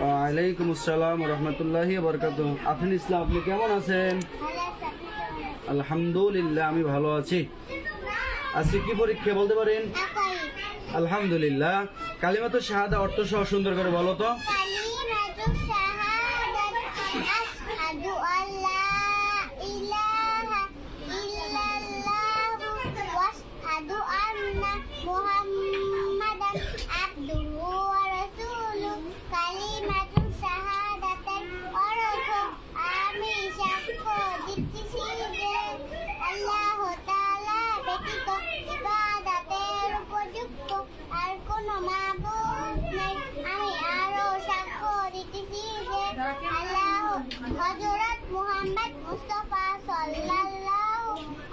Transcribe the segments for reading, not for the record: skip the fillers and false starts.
ওয়ালাইকুম আসসালাম ওয়া রাহমাতুল্লাহি ওয়া বারাকাতুহু। আফরিন ইসলাম, আপনি কেমন আছেন? আলহামদুলিল্লাহ, আমি ভালো আছি। আজকে কি পরীক্ষা বলতে পারেন? আলহামদুলিল্লাহ। কালিমাতুশ শাহাদা অর্থ সহ সুন্দর করে বলো তো। কালিমাতুশ শাহাদাত আশহাদু আল্লা ইলাহা ইল্লাল্লাহু ওয়া আশহাদু আন্না মুহাম্মাদান আবদুহু ওয়া রাসূলুহু। কালিমাতুশ শাহাদাতের অর্থ আমি সাক্ষ্য দিতেছি যে আল্লাহ তাআলা ব্যতীত ইবাদতের উপযুক্ত আর কোনো মাবুদ নেই। আমি আরো সাক্ষ্য দিতেছি যে আল্লাহ হযরত মুহাম্মদ মুস্তাফা সাল্লাল্লাহু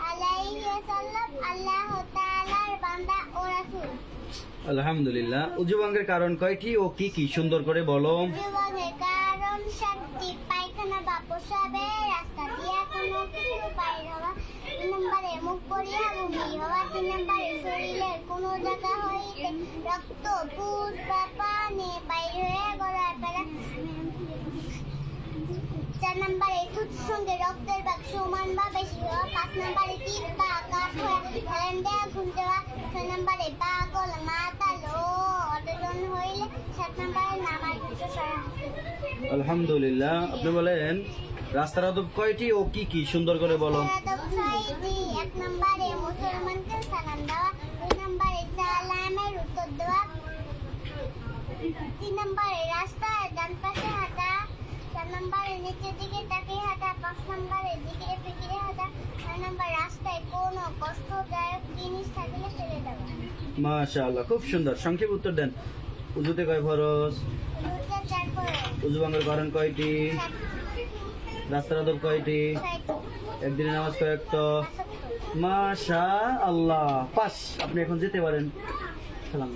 আলাইহি ওয়াসাল্লাম আল্লাহ তাআলার বান্দা ও রাসূল। আলহামদুলিল্লাহ। উজুভঙ্গের কারণ কয়টি ও কি কি সুন্দর করে বলো। উজুভঙ্গের কারণ 7টি: পায়খানা বা প্রস্রাবে, রাস্তা দিয়ে কোনো কিছু বাইর হওয়া, 2 নম্বরে মুখ পড়িয়া বমি হওয়া, 3 নম্বরে শরীরের কোনো জায়গা হইতে রক্ত, পুজ বা পানি বাইর হয়ে গলায় ফেলা, 4 নম্বরে থুতুর সঙ্গে রক্তের ভাগ সমান বা বেশি হওয়া, 5 নম্বরে তীর বা কাঠ হয়ে হেলেন দেয়া ঘুম যাওয়া, 6 নম্বরে পাগল মাতাল ও অচেতন হইলে, 7 নম্বরে নামাজ সরা। আলহামদুলিল্লাহ। আপনি বলেন রাস্তার আদব কয়টি ও কি কি সুন্দর করে বলো। 1 নম্বরে মুসলমানকে সালাম দেওয়া, 2 নম্বরে সালামের উত্তর দেওয়া, 3 নম্বরে রাস্তার ডান পাশে হাঁটা, 4 নম্বরে নিচের দিকে তাকিয়ে হাঁটা, 5 নম্বরে দিকে ফিরে হাঁটা, 6 নম্বর রাস্তায় কোনো কষ্টদায়ক জিনিস থাকলে ফেলে দেওয়া। মাশাআল্লাহ, খুব সুন্দর। সংক্ষেপ উত্তর দেন। উজুতে কয় ফরজ? উজুতে 4 ফরজ। উজুভঙ্গের কারণ কয়টি? 7। রাস্তার আদব কয়টি? 6। একদিনে নামাজ কয় ওয়াক্ত? মাশাআল্লাহ, পাস। আপনি এখন যেতে পারেন। সালাম।